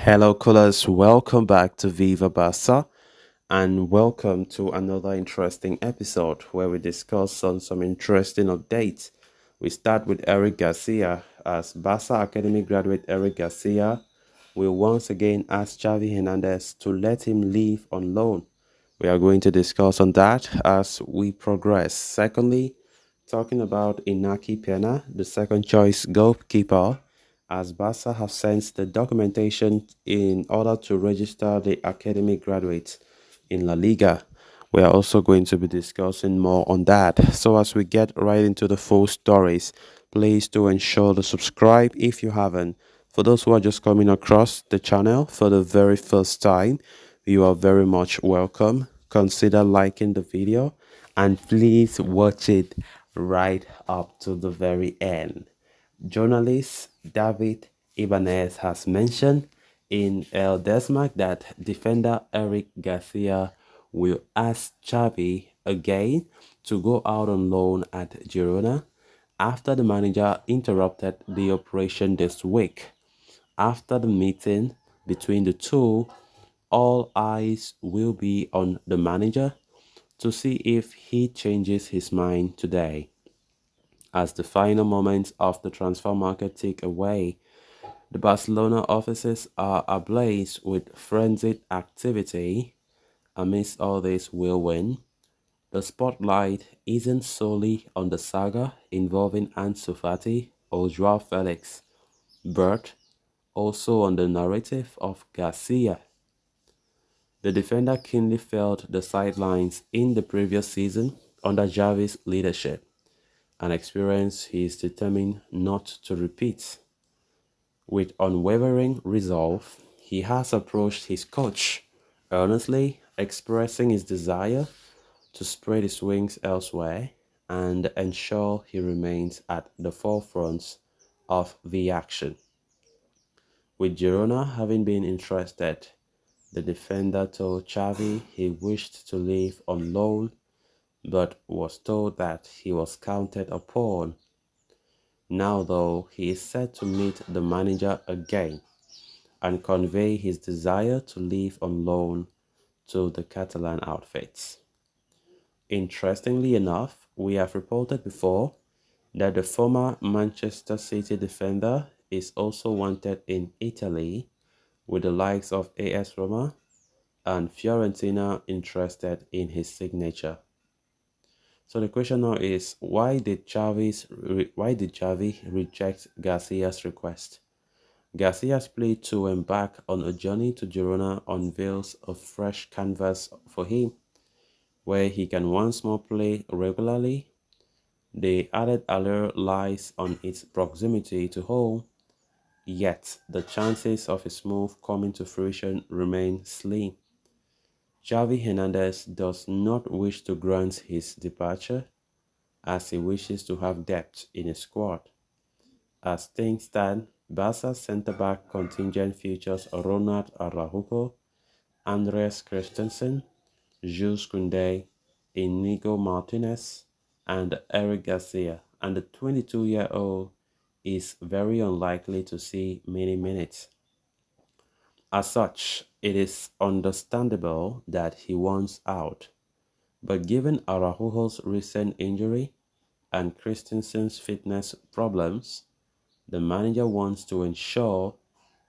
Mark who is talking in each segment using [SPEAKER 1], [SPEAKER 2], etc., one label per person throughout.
[SPEAKER 1] Hello, callers. Welcome back to Viva Basa, and welcome to another interesting episode where we discuss on some interesting updates. We start with Eric Garcia, as Basa Academy graduate Eric Garcia will once again ask Xavi Hernandez to let him leave on loan. We are going to discuss on that as we progress. Secondly, talking about Inaki Pena, the second choice goalkeeper, as Barca have sent the documentation in order to register the academy graduates in La Liga. We are also going to be discussing more on that. So as we get right into the full stories, please do ensure to subscribe if you haven't. For those who are just coming across the channel for the very first time, you are very much welcome. Consider liking the video and please watch it right up to the very end. Journalist David Ibanez has mentioned in El Desmarque that defender Eric Garcia will ask Xavi again to go out on loan at Girona after the manager interrupted the operation this week. After the meeting between the two, all eyes will be on the manager to see if he changes his mind today. As the final moments of the transfer market tick away, the Barcelona offices are ablaze with frenzied activity. Amidst all this whirlwind, the spotlight isn't solely on the saga involving Ansu Fati or Joao Felix, but also on the narrative of Garcia. The defender keenly felt the sidelines in the previous season under Xavi's leadership, an experience he is determined not to repeat. With unwavering resolve, he has approached his coach, earnestly expressing his desire to spread his wings elsewhere and ensure he remains at the forefront of the action. With Girona having been interested, the defender told Xavi he wished to leave on loan but was told that he was counted upon. Now, though, he is set to meet the manager again and convey his desire to leave on loan to the Catalan outfits. Interestingly enough, we have reported before that the former Manchester City defender is also wanted in Italy, with the likes of AS Roma and Fiorentina interested in his signature. So the question now is, why did Xavi reject Garcia's request? Garcia's plea to embark on a journey to Girona unveils a fresh canvas for him, where he can once more play regularly. The added allure lies on its proximity to home, yet the chances of his move coming to fruition remain slim. Xavi Hernandez does not wish to grant his departure, as he wishes to have depth in his squad. As things stand, Barca's centre-back contingent features Ronald Araujo, Andreas Christensen, Jules Koundé, Inigo Martinez, and Eric Garcia, and the 22-year-old is very unlikely to see many minutes. As such, it is understandable that he wants out, but given Araujo's recent injury and Christensen's fitness problems, the manager wants to ensure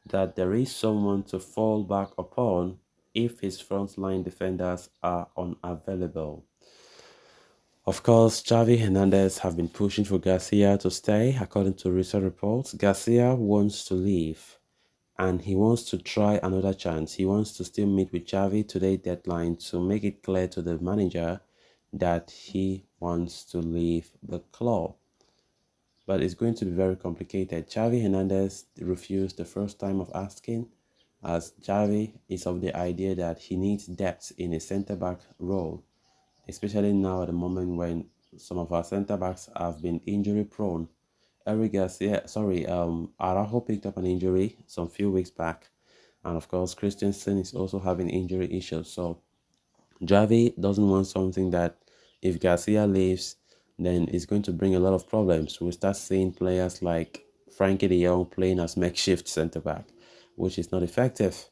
[SPEAKER 1] that there is someone to fall back upon if his frontline defenders are unavailable. Of course, Xavi Hernandez have been pushing for Garcia to stay. According to recent reports, Garcia wants to leave and he wants to try another chance. He wants to still meet with Xavi today deadline to make it clear to the manager that he wants to leave the club. But it's going to be very complicated. Xavi Hernandez refused the first time of asking, as Xavi is of the idea that he needs depth in a centre-back role, especially now at the moment when some of our centre-backs have been injury-prone. Araujo picked up an injury some few weeks back, and of course Christensen is also having injury issues. So Xavi doesn't want something that if Garcia leaves, then it's going to bring a lot of problems. We'll start seeing players like Frankie de Jong playing as makeshift centre back. which is not effective.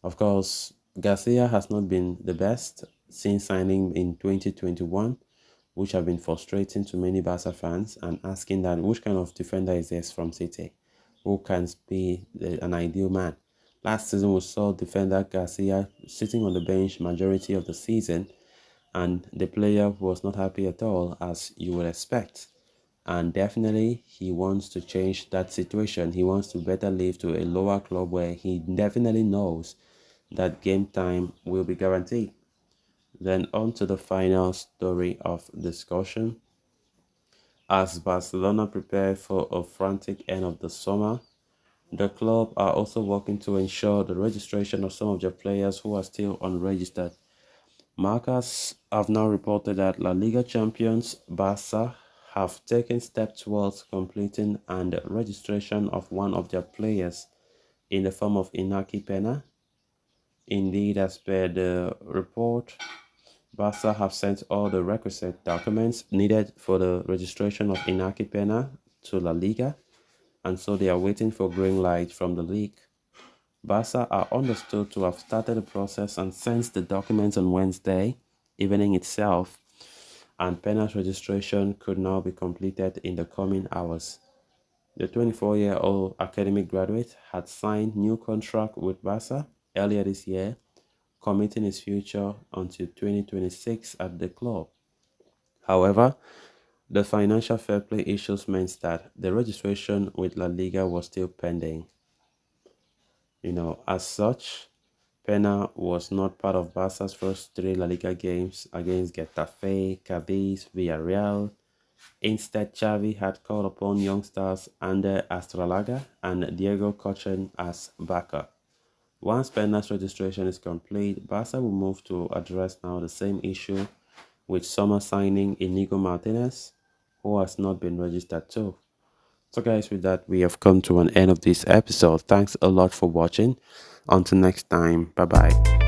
[SPEAKER 1] Of course, Garcia has not been the best since signing in 2021, which have been frustrating to many Barca fans and asking that which kind of defender is this from City, who can be an ideal man. Last season we saw defender Garcia sitting on the bench majority of the season, and the player was not happy at all, as you would expect. And definitely he wants to change that situation. He wants to better live to a lower club where he definitely knows that game time will be guaranteed. Then on to the final story of discussion. As Barcelona prepare for a frantic end of the summer, the club are also working to ensure the registration of some of their players who are still unregistered. Marcas have now reported that La Liga champions Barca have taken steps towards completing and registration of one of their players in the form of Inaki Pena. Indeed, as per the report, Barca have sent all the requisite documents needed for the registration of Inaki Pena to La Liga, and so they are waiting for green light from the league. Barca are understood to have started the process and sent the documents on Wednesday evening itself, and Pena's registration could now be completed in the coming hours. The 24-year-old academic graduate had signed new contract with Barca earlier this year, committing his future until 2026 at the club. However, the financial fair play issues meant that the registration with La Liga was still pending. As such, Pena was not part of Barca's first three La Liga games against Getafe, Cadiz, Villarreal. Instead, Xavi had called upon youngsters Ander Astralaga and Diego Cochen as backup. Once Pena's registration is complete, Barca will move to address now the same issue with summer signing Inigo Martinez, who has not been registered too. So guys, with that, we have come to an end of this episode. Thanks a lot for watching. Until next time, bye bye.